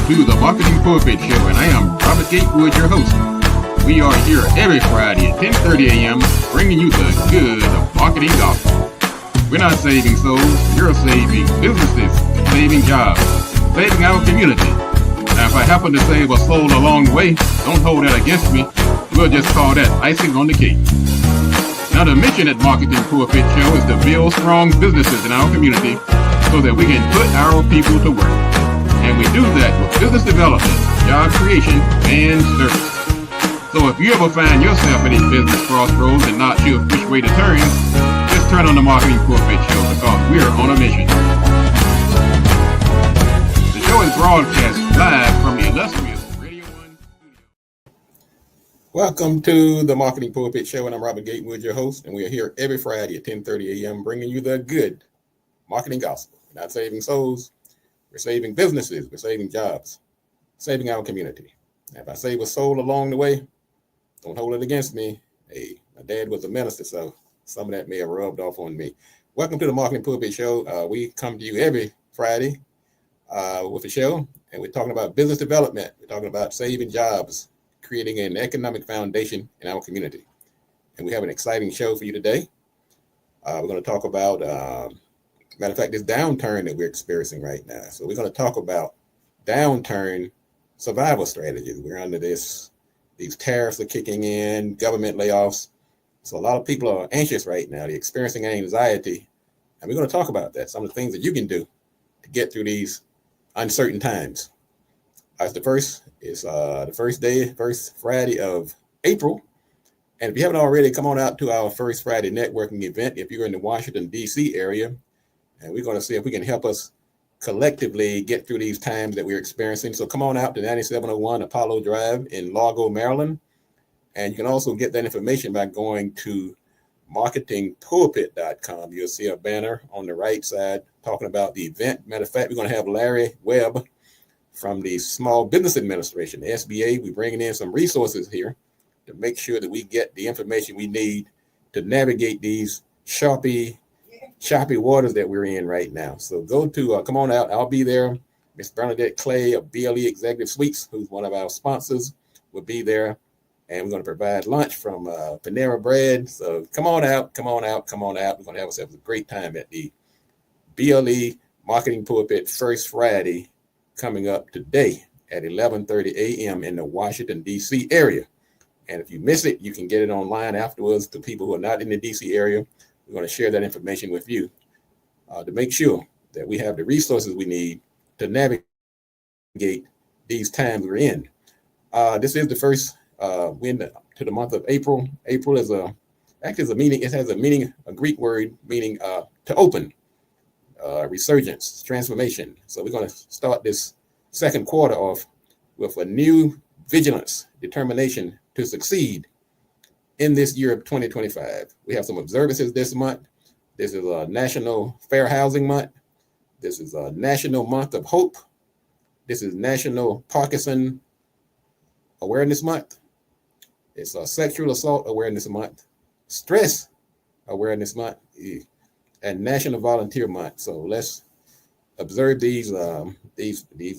to the Marketing Pulpit Show, and I am Robert Gatewood, your host. We are here every Friday at 10:30 a.m. bringing you the good of marketing gospel. We're not saving souls, you're saving businesses, saving jobs, saving our community. Now, if I happen to save a soul along the way, don't hold that against me. We'll just call that icing on the cake. Now, the mission at Marketing Pulpit Show is to build strong businesses in our community so that we can put our people to work. And we do that with business development, job creation, and service. So if you ever find yourself at a business crossroads and not sure which way to turn, just turn on the Marketing Pulpit Show because we're on a mission. The show is broadcast live from the illustrious Radio 1 studio. Welcome to the Marketing Pulpit Show, and I'm Robert Gatewood, your host, and we are here every Friday at 10:30 a.m. bringing you the good marketing gospel. We're not saving souls, we're saving businesses, we're saving jobs, saving our community. And if I save a soul along the way, don't hold it against me. Hey, my dad was a minister, so some of that may have rubbed off on me. Welcome to the Marketing Pulpit Show. We come to you every Friday with a show, and we're talking about business development. We're talking about saving jobs, creating an economic foundation in our community. And we have an exciting show for you today. We're going to talk about, matter of fact, this downturn that we're experiencing right now. So we're going to talk about downturn survival strategies. We're under this. These tariffs are kicking in, government layoffs. So a lot of people are anxious right now. They're experiencing anxiety. And we're going to talk about that, some of the things that you can do to get through these uncertain times. It's the first Friday of April. And if you haven't already, come on out to our first Friday networking event if you're in the Washington, D.C. area. And we're going to see if we can help us collectively get through these times that we're experiencing. So come on out to 9701 Apollo Drive in Largo, Maryland. And you can also get that information by going to marketingpulpit.com. You'll see a banner on the right side talking about the event. Matter of fact, we're going to have Larry Webb from the Small Business Administration, the SBA. We're bringing in some resources here to make sure that we get the information we need to navigate these choppy waters that we're in right now. So go to, come on out. I'll be there. Miss Bernadette Clay of BLE Executive Suites, who's one of our sponsors, will be there. And we're going to provide lunch from Panera Bread. So come on out. We're going to have ourselves a great time at the BLE Marketing Pulpit First Friday coming up today at 11:30 a.m. in the Washington, D.C. area. And if you miss it, you can get it online afterwards to people who are not in the D.C. area. We're going to share that information with you to make sure that we have the resources we need to navigate these times we're in. This is the first to the month of April. April is a meaning. It has a Greek word meaning to open, resurgence, transformation. So we're going to start this second quarter off with a new vigilance, determination to succeed in this year of 2025. We have some observances this month. This is a National Fair Housing Month. This is a National Month of Hope. This is National Parkinson Awareness Month. It's a Sexual Assault Awareness Month, Stress Awareness Month, and National Volunteer Month. So let's observe these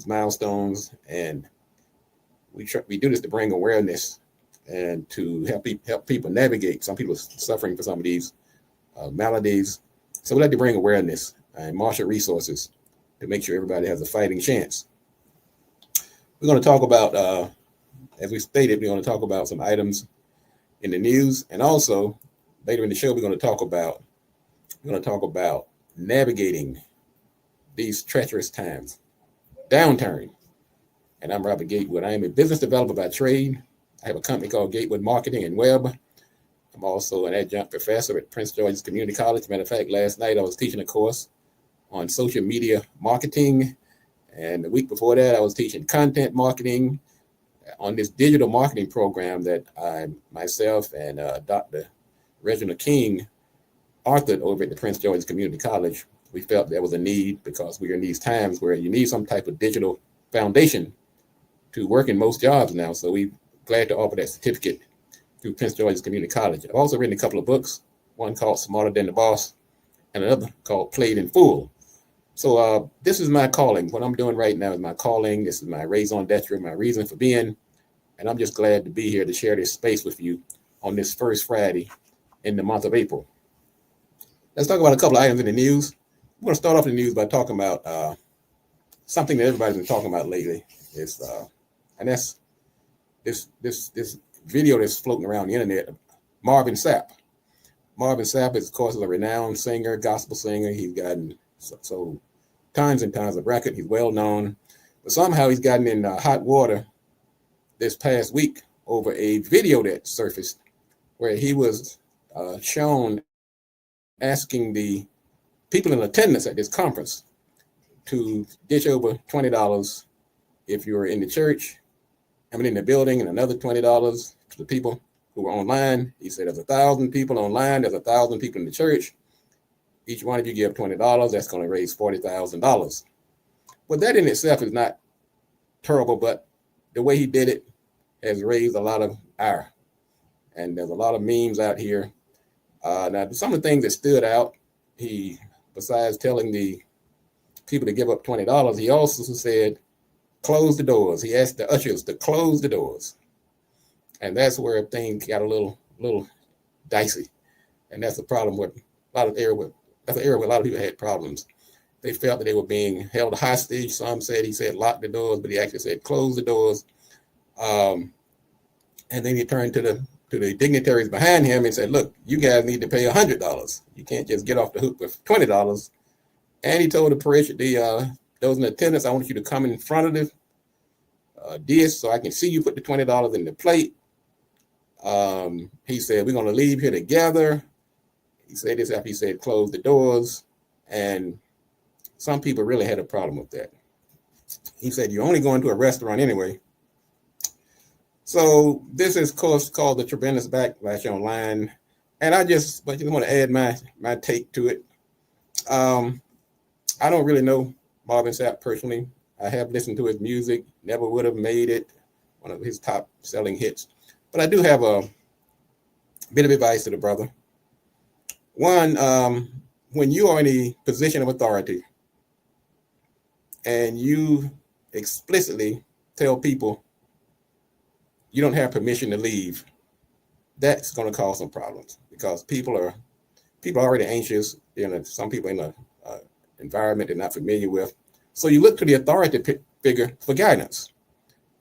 milestones, and we do this to bring awareness and to help people navigate. Some people are suffering from some of these maladies. So we like to bring awareness and marshal resources to make sure everybody has a fighting chance. We're going to talk about, as we stated, we're going to talk about some items in the news. And also later in the show, we're going to talk about navigating these treacherous times. Downturn. And I'm Robert Gatewood. I am a business developer by trade. I have a company called Gatewood Marketing and Web. I'm also an adjunct professor at Prince George's Community College. Matter of fact, last night I was teaching a course on social media marketing. And the week before that, I was teaching content marketing on this digital marketing program that I myself and Dr. Reginald King authored over at the Prince George's Community College. We felt there was a need because we're in these times where you need some type of digital foundation to work in most jobs now. So we're glad to offer that certificate through Prince George's Community College. I've also written a couple of books, one called Smarter Than the Boss and another called Played in Full. So this is my calling. What I'm doing right now is my calling. This is my raison d'etre, my reason for being. And I'm just glad to be here to share this space with you on this first Friday in the month of April. Let's talk about a couple of items in the news. I'm going to start off the news by talking about something that everybody's been talking about lately. And that's this video that's floating around the internet. Marvin Sapp. Marvin Sapp is, of course, a renowned singer, gospel singer. He's gotten so tons and tons of records. He's well known, but somehow he's gotten in hot water this past week over a video that surfaced where he was shown asking the people in attendance at this conference to dish over $20 if you were in the church, in the building, and another $20 to the people who were online. He said, there's 1,000 people online, there's 1,000 people in the church. Each one of you give $20, that's going to raise $40,000. Well, that in itself is not terrible, but the way he did it has raised a lot of ire. And there's a lot of memes out here. Now, some of the things that stood out, besides telling the people to give up $20, he also said, close the doors. He asked the ushers to close the doors. And that's where things got a little dicey. And that's the problem with a lot of area that's an area where a lot of people had problems. They felt that they were being held hostage. Some said he said lock the doors, but he actually said close the doors. And then he turned to the dignitaries behind him and said, look, you guys need to pay $100. You can't just get off the hook with $20. And he told the parishioners, those in attendance, I want you to come in front of the dais so I can see you put the $20 in the plate. He said, we're going to leave here together. He said this after he said, close the doors. And some people really had a problem with that. He said, you're only going to a restaurant anyway. So this is, of course, called the tremendous backlash online. And I just want to add my take to it. I don't really know Marvin Sapp personally. I have listened to his music, never would have made it one of his top selling hits. But I do have a bit of advice to the brother. One, when you are in a position of authority and you explicitly tell people you don't have permission to leave, that's going to cause some problems because people are already anxious. Some people in an environment they're not familiar with. So you look to the authority figure for guidance.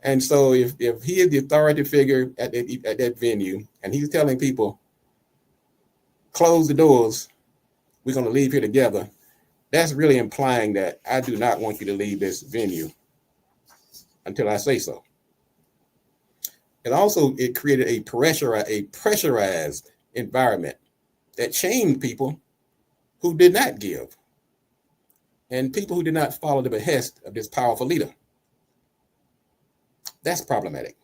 And so if he is the authority figure at that venue and he's telling people, close the doors, we're going to leave here together, that's really implying that I do not want you to leave this venue until I say so. And also it created a pressurized environment that shamed people who did not give and people who did not follow the behest of this powerful leader. That's problematic.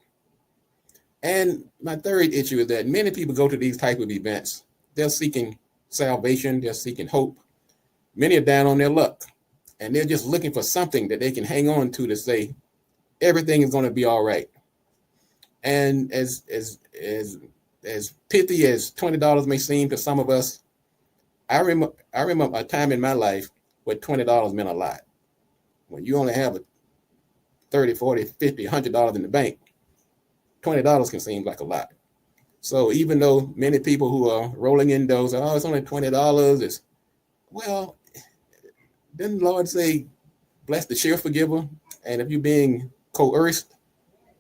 And my third issue is that many people go to these type of events. They're seeking salvation. They're seeking hope. Many are down on their luck. And they're just looking for something that they can hang on to say, everything is going to be all right. And as pithy as $20 may seem to some of us, I remember a time in my life where $20 meant a lot. When you only have $30, $40, $50, $100 in the bank, $20 can seem like a lot. So even though many people who are rolling in those, it's only $20, didn't the Lord say, bless the cheerful giver? And if you're being coerced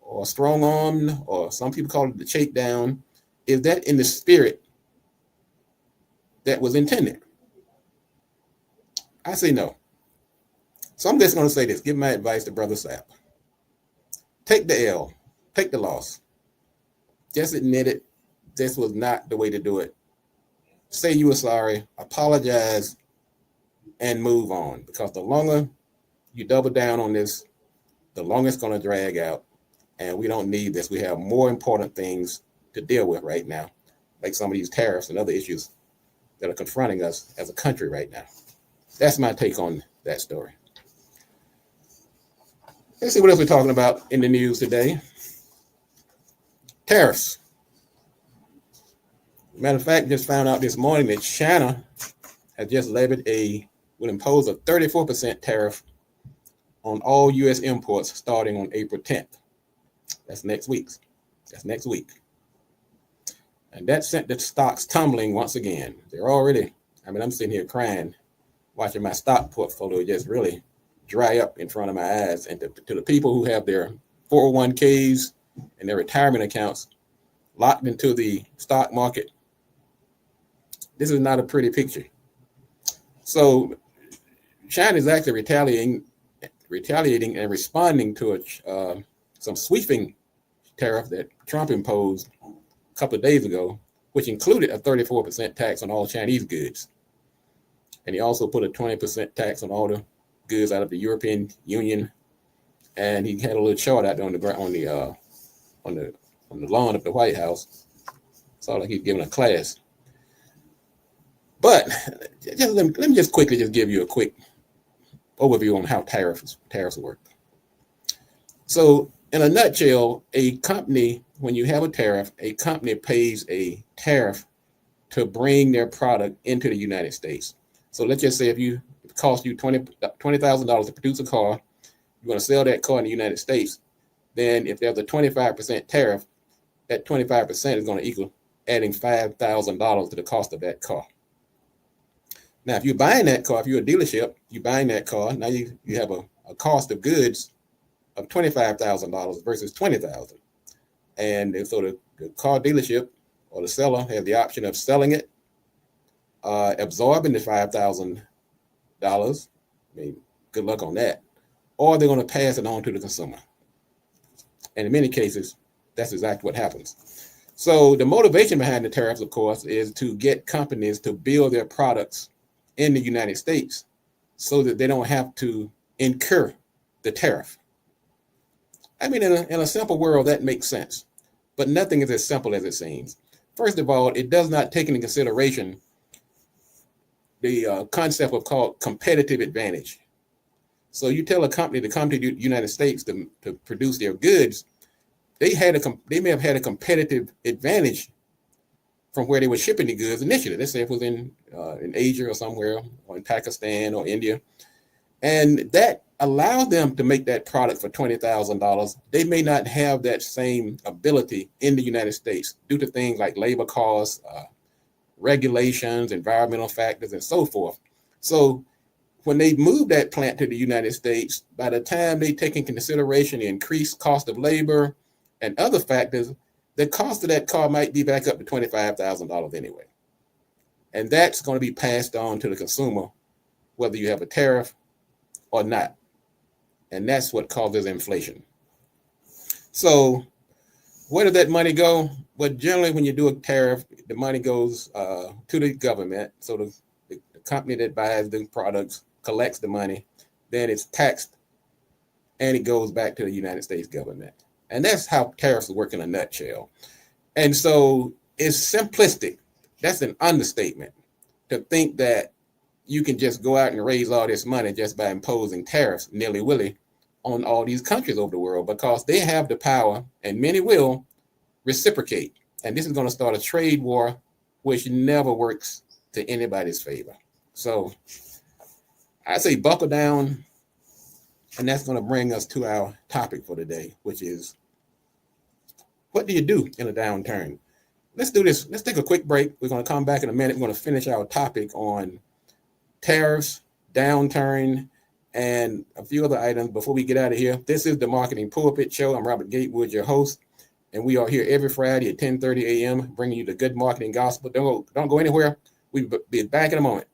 or strong-armed, or some people call it the shakedown, is that in the spirit that was intended? I say no. So I'm just going to say this, give my advice to Brother Sapp. Take the L, take the loss. Just admit it. This was not the way to do it. Say you were sorry, apologize, and move on. Because the longer you double down on this, the longer it's going to drag out. And we don't need this. We have more important things to deal with right now, like some of these tariffs and other issues that are confronting us as a country right now. That's my take on that story. Let's see what else we're talking about in the news today. Tariffs. Matter of fact, just found out this morning that China has just levied a will impose a 34% tariff on all U.S. imports starting on April 10th. That's next week. And that sent the stocks tumbling once again. They're already, I'm sitting here crying, watching my stock portfolio just really dry up in front of my eyes. And to the people who have their 401ks and their retirement accounts locked into the stock market, this is not a pretty picture. So China is actually retaliating and responding to some sweeping tariff that Trump imposed a couple of days ago, which included a 34% tax on all Chinese goods. And he also put a 20% tax on all the goods out of the European Union. And he had a little chart out there on the lawn of the White House. It's all like he's giving a class. But let me just quickly give you a quick overview on how tariffs work. So in a nutshell, a company, when you have a tariff, a company pays a tariff to bring their product into the United States. So let's just say if it costs you $20,000 to produce a car, you're going to sell that car in the United States, then if there's a 25% tariff, that 25% is going to equal adding $5,000 to the cost of that car. Now, if you're buying that car, if you're a dealership, you're buying that car, now you have a cost of goods of $25,000 versus $20,000. And so the car dealership or the seller has the option of selling it, absorbing the $5,000. I mean, good luck on that. Or they're going to pass it on to the consumer. And in many cases, that's exactly what happens. So the motivation behind the tariffs, of course, is to get companies to build their products in the United States so that they don't have to incur the tariff. I mean, in a simple world, that makes sense. But nothing is as simple as it seems. First of all, it does not take into consideration the concept of called competitive advantage. So you tell a company to come to the United States to produce their goods, they may have had a competitive advantage from where they were shipping the goods initially. Let's say it was in Asia or somewhere, or in Pakistan or India. And that allowed them to make that product for $20,000. They may not have that same ability in the United States due to things like labor costs, regulations, environmental factors, and so forth. So when they move that plant to the United States, by the time they take into consideration the increased cost of labor and other factors, the cost of that car might be back up to $25,000 anyway. And that's going to be passed on to the consumer, whether you have a tariff or not. And that's what causes inflation. So where does that money go? Well, generally, when you do a tariff, the money goes to the government. So the company that buys the products collects the money, then it's taxed, and it goes back to the United States government. And that's how tariffs work in a nutshell. And so it's simplistic. That's an understatement to think that you can just go out and raise all this money just by imposing tariffs nilly-willy on all these countries over the world, because they have the power, and many will reciprocate. And this is going to start a trade war, which never works to anybody's favor. So I say buckle down, and that's going to bring us to our topic for today, which is, what do you do in a downturn? Let's do this. Let's take a quick break. We're going to come back in a minute. We're going to finish our topic on tariffs, downturn, and a few other items before we get out of here. This is the Marketing Pulpit Show. I'm Robert Gatewood, your host, and we are here every Friday at 10:30 a.m. bringing you the good marketing gospel. Don't go anywhere. We'll be back in a moment.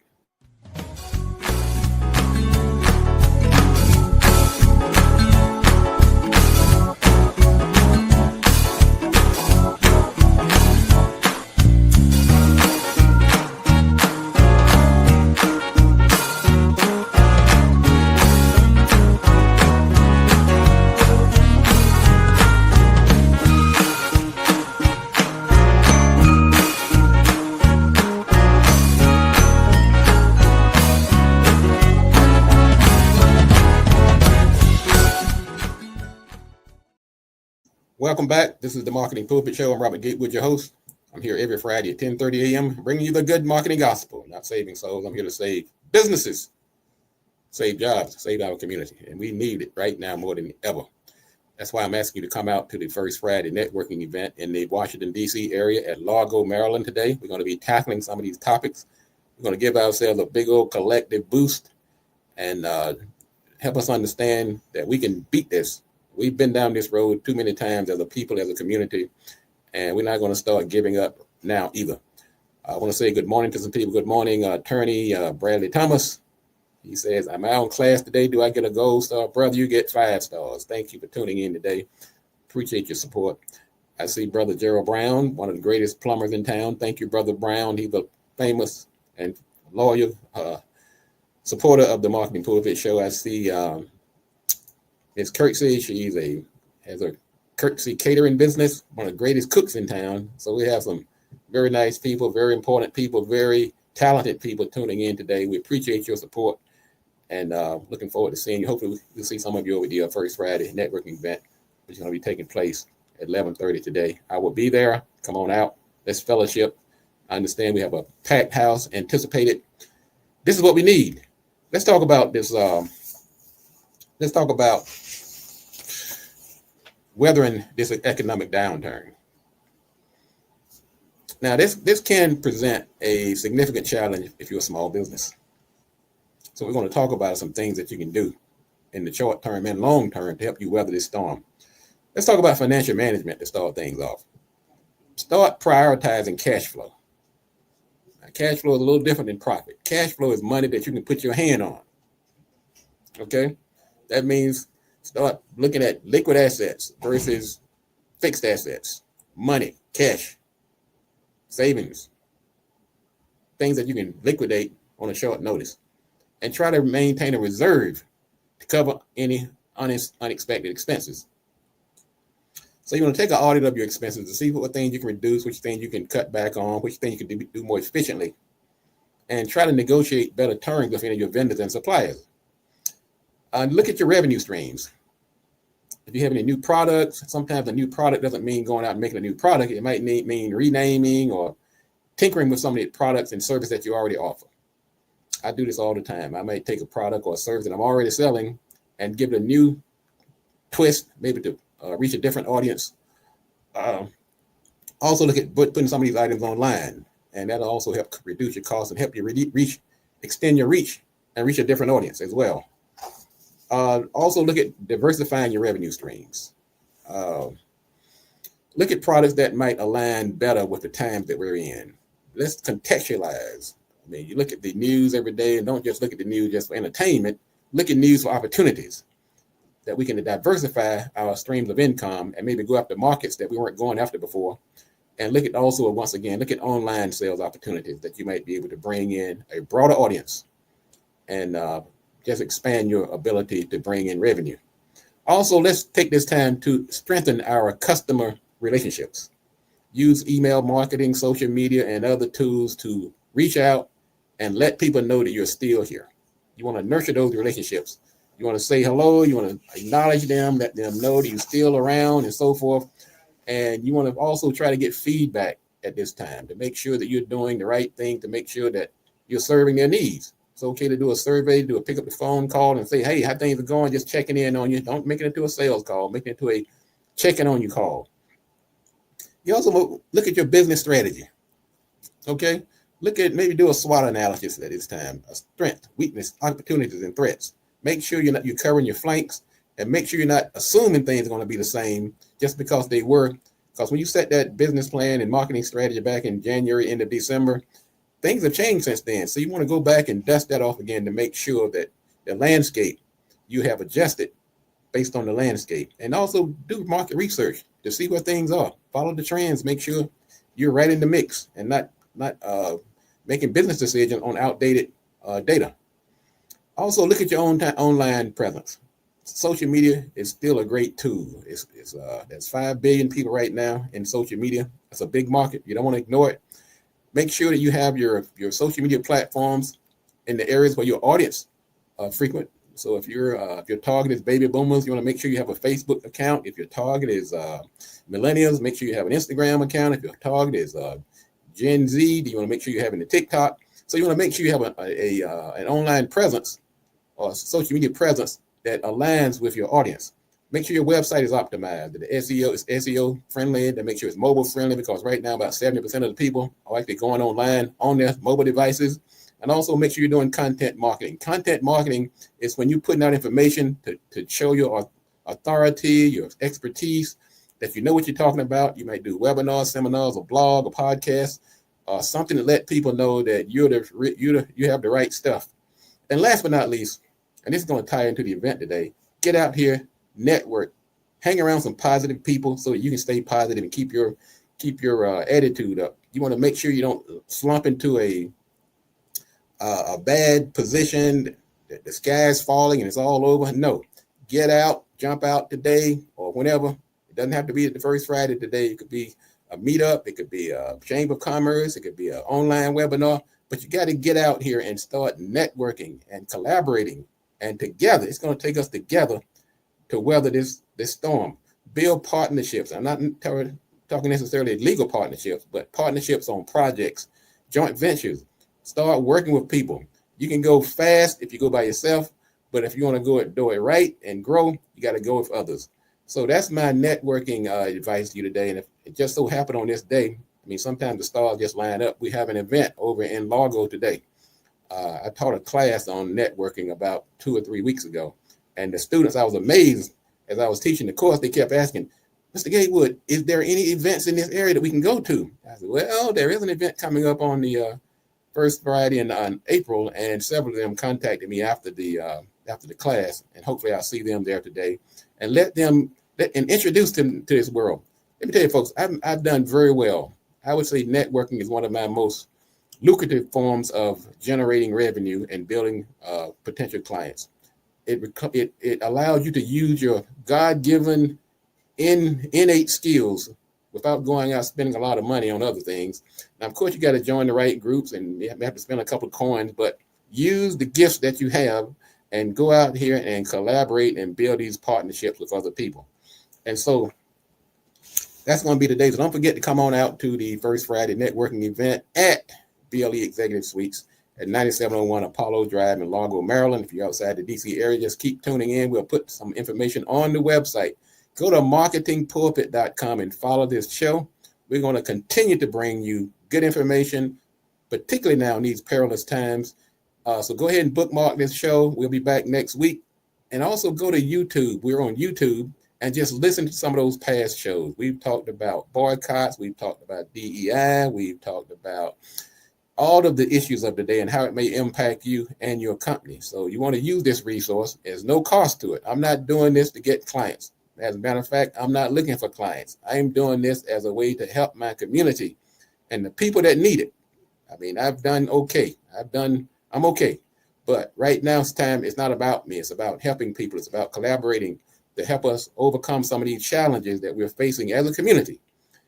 Welcome back. This is the Marketing Pulpit Show. I'm Robert Gatewood, your host. I'm here every Friday at 10:30 a.m. bringing you the good marketing gospel. Not saving souls. I'm here to save businesses. save jobs, save our community. And we need it right now more than ever. That's why I'm asking you to come out to the First Friday networking event in the Washington, D.C. area at Largo, Maryland today. We're going to be tackling some of these topics. We're going to give ourselves a big old collective boost and help us understand that we can beat this. We've been down this road too many times as a people, as a community, and we're not going to start giving up now either. I want to say good morning to some people. Good morning, Attorney Bradley Thomas. He says, I'm out in class today. Do I get a gold star? Brother, you get 5 stars. Thank you for tuning in today. Appreciate your support. I see Brother Gerald Brown, one of the greatest plumbers in town. Thank you, Brother Brown. He's a famous and loyal supporter of the Marketing Pulpit Show. I see Ms. Kirksey. She has a Kirksey catering business, one of the greatest cooks in town. So we have some very nice people, very important people, very talented people tuning in today. We appreciate your support and looking forward to seeing you. Hopefully we'll see some of you over the First Friday networking event, which is going to be taking place at 11:30 today. I will be there. Come on out. Let's fellowship. I understand we have a packed house anticipated. This is what we need. Let's talk about this. Let's talk about weathering this economic downturn. Now, this can present a significant challenge if you're a small business. So we're going to talk about some things that you can do in the short term and long term to help you weather this storm. Let's talk about financial management to start things off. Start prioritizing cash flow. Now, cash flow is a little different than profit. Cash flow is money that you can put your hand on. Okay? That means start looking at liquid assets versus fixed assets. Money, cash, savings, things that you can liquidate on a short notice. And try to maintain a reserve to cover any unexpected expenses. So you want to take an audit of your expenses to see what things you can reduce, which things you can cut back on, which things you can do more efficiently, and try to negotiate better terms with any of your vendors and suppliers. Look at your revenue streams. If you have any new products, sometimes a new product doesn't mean going out and making a new product. It might mean renaming or tinkering with some of the products and services that you already offer. I do this all the time. I might take a product or a service that I'm already selling and give it a new twist, maybe to reach a different audience. Also look at putting some of these items online, and that'll also help reduce your costs and help you extend your reach and reach a different audience as well. Also look at diversifying your revenue streams. Look at products that might align better with the times that we're in. Let's contextualize. I mean, you look at the news every day and don't just look at the news just for entertainment. Look at news for opportunities that we can diversify our streams of income and maybe go after markets that we weren't going after before. And look at also, once again, look at online sales opportunities that you might be able to bring in a broader audience and just expand your ability to bring in revenue. Also, let's take this time to strengthen our customer relationships. Use email marketing, social media, and other tools to reach out and let people know that you're still here. You want to nurture those relationships. You want to say hello. You want to acknowledge them, let them know that you're still around and so forth. And you want to also try to get feedback at this time to make sure that you're doing the right thing, to make sure that you're serving their needs. It's okay to do a survey, pick up the phone call and say, hey, how things are going, just checking in on you. Don't make it into a sales call, make it into a checking on you call. You also look at your business strategy. Okay? Look at, maybe do a SWOT analysis at this time, a strength, weakness, opportunities, and threats. Make sure you're covering your flanks, and make sure you're not assuming things are going to be the same just because they were. Because when you set that business plan and marketing strategy back in January, end of December, things have changed since then. So you want to go back and dust that off again to make sure that the landscape you have adjusted based on the landscape. And also do market research to see where things are. Follow the trends. Make sure you're right in the mix and not making business decisions on outdated data. Also, look at your own online presence. Social media is still a great tool. There's 5 billion people right now in social media. That's a big market. You don't want to ignore it. Make sure that you have your social media platforms in the areas where your audience frequent. So if your target is baby boomers, you want to make sure you have a Facebook account. If your target is millennials, make sure you have an Instagram account. If your target is Gen Z, you want to make sure you're having a TikTok. So you want to make sure you have an online presence or social media presence that aligns with your audience. Make sure your website is optimized. That the SEO is SEO friendly. To make sure it's mobile friendly, because right now about 70% of the people are actually going online on their mobile devices. And also make sure you're doing content marketing. Content marketing is when you're putting out information to show your authority, your expertise, that you know what you're talking about. You might do webinars, seminars, a blog, a podcast, something to let people know that you have the right stuff. And last but not least, and this is going to tie into the event today, get out here, network, hang around some positive people so that you can stay positive and keep your attitude up. You want to make sure you don't slump into a bad position, that the sky's falling and it's all over. No, get out, jump out today or whenever. It doesn't have to be the first Friday today. It could be a meetup. It could be a Chamber of Commerce. It could be an online webinar. But you got to get out here and start networking and collaborating. And together, it's going to take us together to weather this storm. Build partnerships. I'm not talking necessarily legal partnerships, but partnerships on projects, joint ventures. Start working with people. You can go fast if you go by yourself, but if you want to do it right and grow, you got to go with others. So that's my networking advice to you today. And if it just so happened on this day, I mean, sometimes the stars just line up. We have an event over in Largo today. I taught a class on networking about 2 or 3 weeks ago. And the students, I was amazed as I was teaching the course, they kept asking, Mr. Gatewood, is there any events in this area that we can go to? I said, well, there is an event coming up on the first Friday in April, and several of them contacted me after the class, and hopefully I'll see them there today and and introduce them to this world. Let me tell you, folks, I've done very well. I would say networking is one of my most lucrative forms of generating revenue and building potential clients. It allows you to use your God-given innate skills without going out spending a lot of money on other things. Now, of course, you got to join the right groups and you have to spend a couple of coins, but use the gifts that you have and go out here and collaborate and build these partnerships with other people. And so that's going to be the day. So don't forget to come on out to the First Friday networking event at BLE Executive Suites at 9701 Apollo Drive in Largo, Maryland. If you're outside the DC area, just keep tuning in. We'll put some information on the website. Go to marketingpulpit.com and follow this show. We're going to continue to bring you good information, particularly now in these perilous times. So go ahead and bookmark this show. We'll be back next week. And also go to YouTube. We're on YouTube, and just listen to some of those past shows. We've talked about boycotts. We've talked about DEI. We've talked about all of the issues of the day and how it may impact you and your company. So you want to use this resource. There's no cost to it. I'm not doing this to get clients. As a matter of fact, I'm not looking for clients. I am doing this as a way to help my community and the people that need it. I mean, I've done okay. I'm okay. But right now it's time. It's not about me. It's about helping people. It's about collaborating to help us overcome some of these challenges that we're facing as a community.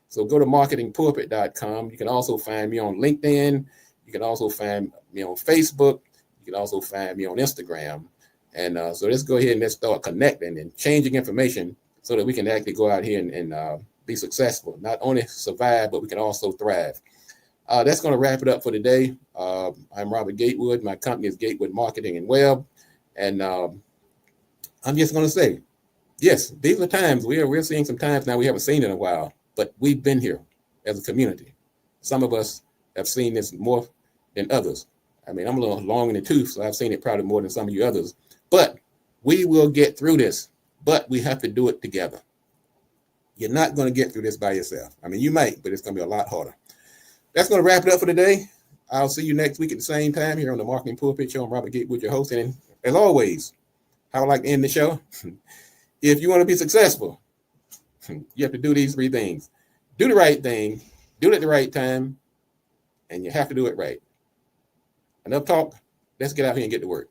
So go to marketingpulpit.com. You can also find me on LinkedIn. You can also find me on Facebook. You can also find me on Instagram. And so let's go ahead and let's start connecting and changing information so that we can actually go out here and be successful, not only survive, but we can also thrive. That's going to wrap it up for today. I'm Robert Gatewood. My company is Gatewood Marketing and Web. And I'm just going to say, yes, these are times we're seeing some times now we haven't seen in a while, but we've been here as a community. Some of us have seen this more than others. I mean, I'm a little long in the tooth, so I've seen it probably more than some of you others. But we will get through this, but we have to do it together. You're not going to get through this by yourself. I mean, you might, but it's going to be a lot harder. That's going to wrap it up for today. I'll see you next week at the same time here on the Marketing Pulpit Show. I'm Robert Gatewood, your host. And as always, I would like to end the show. If you want to be successful, you have to do these 3 things. Do the right thing, do it at the right time, and you have to do it right. Enough talk. Let's get out here and get to work.